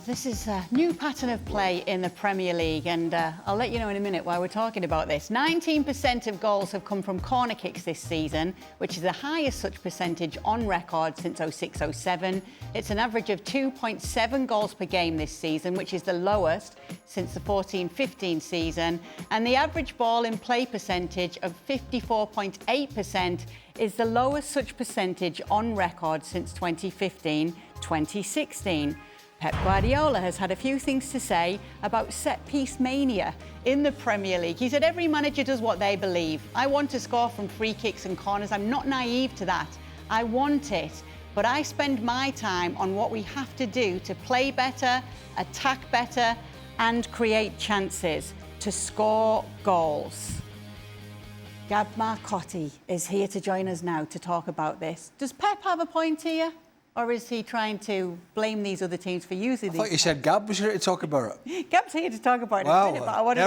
This is a new pattern of play in the Premier League, and I'll let you know in a minute why we're talking about this. 19% of goals have come from corner kicks this season, which is the highest such percentage on record since 06-07. It's an average of 2.7 goals per game this season, which is the lowest since the 14-15 season. And the average ball in play percentage of 54.8% is the lowest such percentage on record since 2015-2016. Pep Guardiola has had a few things to say about set-piece mania in the Premier League. He said every manager does what they believe. I want to score from free kicks and corners. I'm not naive to that. I want it. But I spend my time on what we have to do to play better, attack better, and create chances to score goals. Gab Marcotti is here to join us now to talk about this. Does Pep have a point here? Or is he trying to blame these other teams for using these? I thought you said Gab was here to talk about it. Gab's here to talk about it in a minute, but I want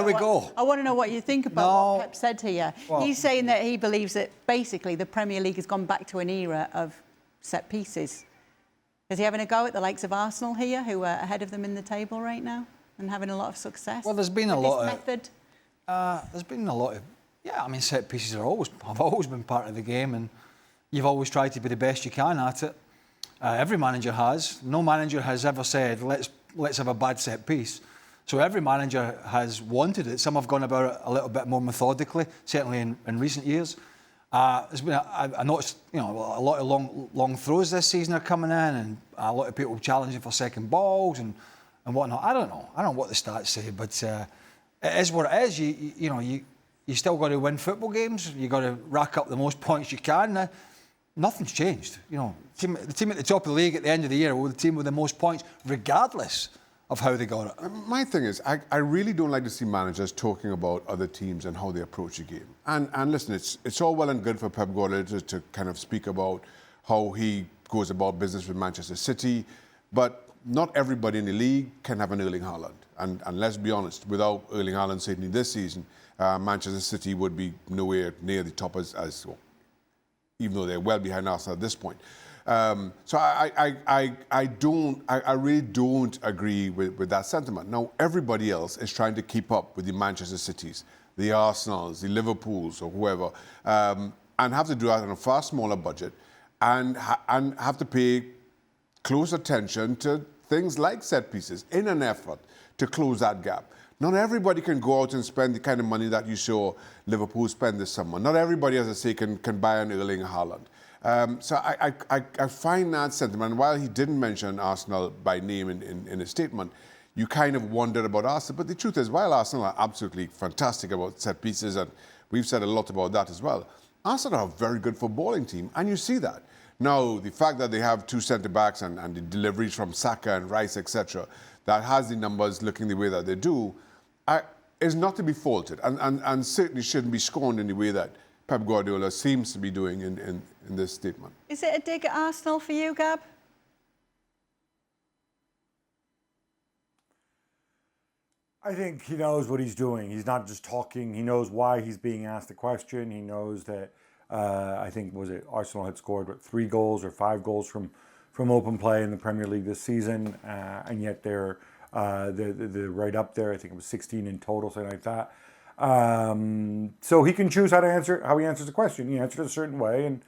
to know what you think about what Pep said here. Well, he's saying that he believes that basically the Premier League has gone back to an era of set pieces. Is he having a go at the likes of Arsenal here, who are ahead of them in the table right now and having a lot of success? Well, there's been a lot of method. There's been a lot of set pieces have always been part of the game, and you've always tried to be the best you can at it. Every manager has. No manager has ever said, let's have a bad set piece. So every manager has wanted it. Some have gone about it a little bit more methodically, certainly in recent years. There's been I noticed, a lot of long throws this season are coming in, and a lot of people challenging for second balls and whatnot. I don't know what the stats say, but it is what it is. You still got to win football games. You got to rack up the most points you can. Nothing's changed. The team at the top of the league at the end of the year will be the team with the most points, regardless of how they got it. My thing is, I really don't like to see managers talking about other teams and how they approach the game. And listen, it's all well and good for Pep Guardiola to kind of speak about how he goes about business with Manchester City, but not everybody in the league can have an Erling Haaland. And let's be honest, without Erling Haaland certainly this season, Manchester City would be nowhere near the top as well, even though they're well behind Arsenal at this point. So I really don't agree with that sentiment. Now, everybody else is trying to keep up with the Manchester Cities, the Arsenals, the Liverpools, or whoever, and have to do that on a far smaller budget, and have to pay close attention to things like set pieces in an effort to close that gap. Not everybody can go out and spend the kind of money that you saw Liverpool spend this summer. Not everybody, as I say, can buy an Erling Haaland. So I find that sentiment, and while he didn't mention Arsenal by name in his statement, you kind of wondered about Arsenal. But the truth is, while Arsenal are absolutely fantastic about set pieces, and we've said a lot about that as well, Arsenal are a very good footballing team, and you see that. Now, the fact that they have two centre-backs and the deliveries from Shaka and Rice, etc., that has the numbers looking the way that they do, is not to be faulted, and certainly shouldn't be scorned in the way that Pep Guardiola seems to be doing in this statement. Is it a dig at Arsenal for you, Gab? I think he knows what he's doing. He's not just talking. He knows why he's being asked the question. He knows that, I think, Arsenal had scored, 3 goals or 5 goals from open play in the Premier League this season, and yet they're right up there. I think it was 16 in total, something like that. So he can choose how he answers the question. He answered it a certain way, and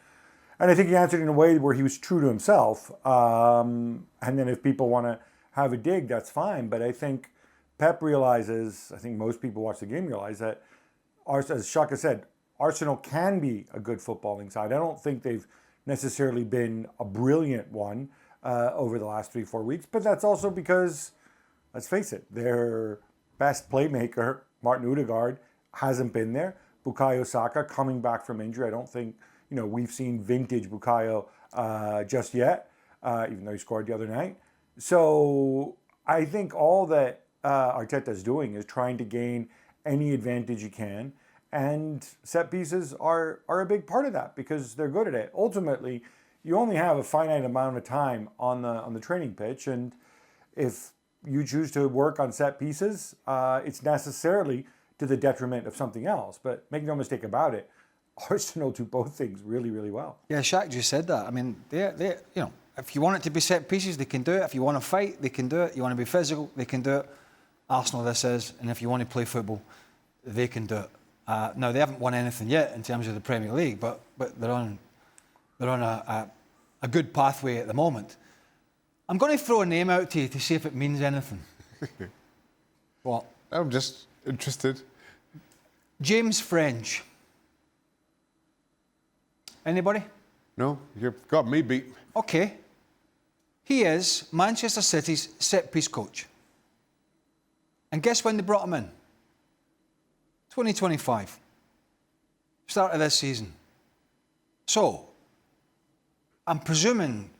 I think he answered it in a way where he was true to himself. And then if people want to have a dig, that's fine. But I think Pep realizes, I think most people watch the game realize that, as Shaka said, Arsenal can be a good footballing side. I don't think they've necessarily been a brilliant one over the last 3-4 weeks, but that's also because, let's face it, their best playmaker, Martin Odegaard, hasn't been there. Bukayo Saka coming back from injury. I don't think we've seen vintage Bukayo just yet, even though he scored the other night. So I think all that Arteta's doing is trying to gain any advantage he can, and set pieces are a big part of that because they're good at it. Ultimately, you only have a finite amount of time on the training pitch, and if you choose to work on set pieces, it's necessarily to the detriment of something else. But make no mistake about it, Arsenal do both things really, really well. Yeah, Shaq just said that. I mean, they If you want it to be set pieces, they can do it. If you want to fight, they can do it. You want to be physical, they can do it. Arsenal, this is. And if you want to play football, they can do it. Now, they haven't won anything yet in terms of the Premier League, but they're on a good pathway at the moment. I'm going to throw a name out to you to see if it means anything. What? I'm just interested. James French. Anybody? No, you've got me beat. Okay. He is Manchester City's set-piece coach. And guess when they brought him in? 2025. Start of this season. So, I'm presuming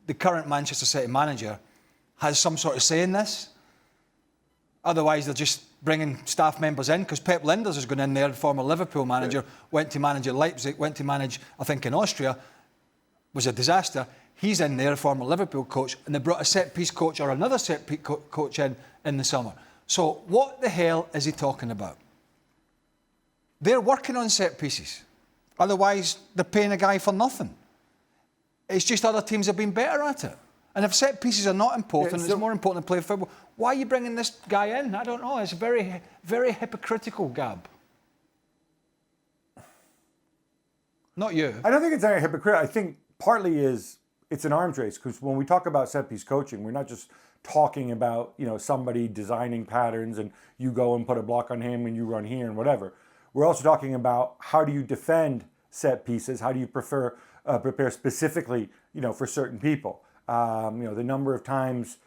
the current Manchester City manager has some sort of say in this. Otherwise, they're just bringing staff members in, because Pep Linders has gone in there, former Liverpool manager, went to manage at Leipzig, went to manage, I think, in Austria, was a disaster. He's in there, former Liverpool coach, and they brought a set-piece coach or another set-piece coach in the summer. So what the hell is he talking about? They're working on set pieces. Otherwise, they're paying a guy for nothing. It's just other teams have been better at it. And if set pieces are not important, it's more important than playing football, why are you bringing this guy in? I don't know. It's very, very hypocritical, Gab. Not you. I don't think it's any hypocritical. I think partly it's an arms race, because when we talk about set-piece coaching, we're not just talking about, somebody designing patterns and you go and put a block on him and you run here and whatever. We're also talking about how do you defend set pieces? How do you prepare specifically, for certain people? The number of times,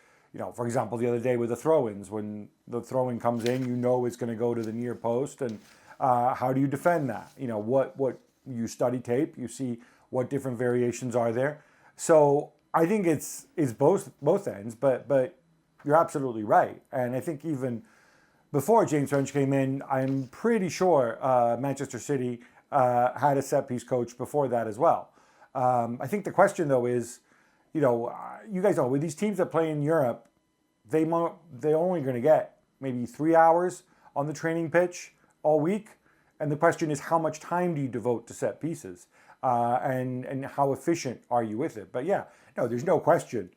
for example, the other day with the throw-ins, when the throw-in comes in, it's going to go to the near post, and how do you defend that? What you study tape, you see what different variations are there. So I think it's both ends, but you're absolutely right. And I think even before James French came in, I'm pretty sure Manchester City had a set-piece coach before that as well. I think the question, though, is, you guys know, with these teams that play in Europe, they're only going to get maybe 3 hours on the training pitch all week. And the question is, how much time do you devote to set pieces? And how efficient are you with it? But yeah, no, there's no question.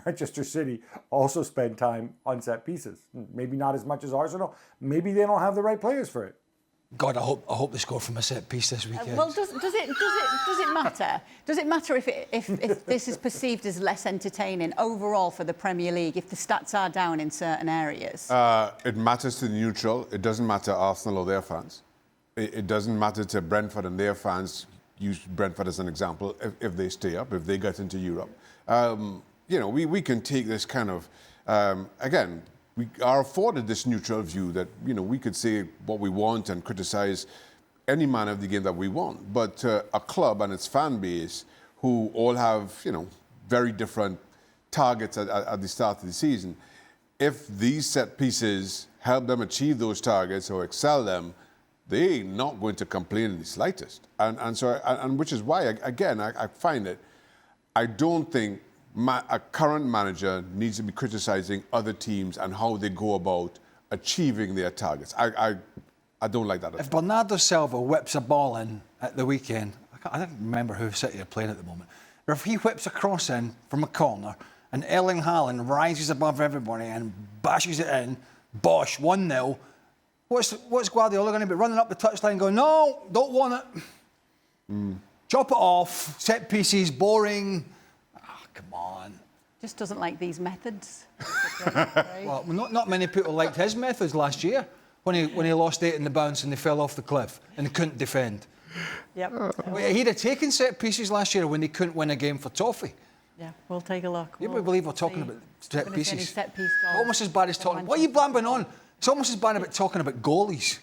Manchester City also spend time on set pieces. Maybe not as much as Arsenal. Maybe they don't have the right players for it. God, I hope they score from a set piece this weekend. Well, does it matter? Does it matter if this is perceived as less entertaining overall for the Premier League, if the stats are down in certain areas? It matters to the neutral. It doesn't matter to Arsenal or their fans. It doesn't matter to Brentford and their fans. Use Brentford as an example. If they stay up, if they get into Europe, we can take this kind of again. We are afforded this neutral view that, we could say what we want and criticize any manner of the game that we want. But a club and its fan base, who all have, very different targets at the start of the season, if these set pieces help them achieve those targets or excel them, they're not going to complain in the slightest. And which is why, again, I find it, I don't think a current manager needs to be criticizing other teams and how they go about achieving their targets. I don't like that. If Bernardo Silva whips a ball in at the weekend, I don't remember who City are playing at the moment, but if he whips a cross in from a corner and Erling Haaland rises above everybody and bashes it in, bosh, 1-0, what's Guardiola going to be running up the touchline going, no, don't want it. Chop it off, set pieces, boring. Come on. Just doesn't like these methods. Well, not many people liked his methods last year when he lost 8 in the bounce and they fell off the cliff and they couldn't defend. Yep. He'd have taken set pieces last year when they couldn't win a game for toffee. Yeah, we'll take a look. You believe we're talking about set pieces? Set piece goals. Almost as bad as talking. What are you blabbing on? It's almost as bad about talking about goalies.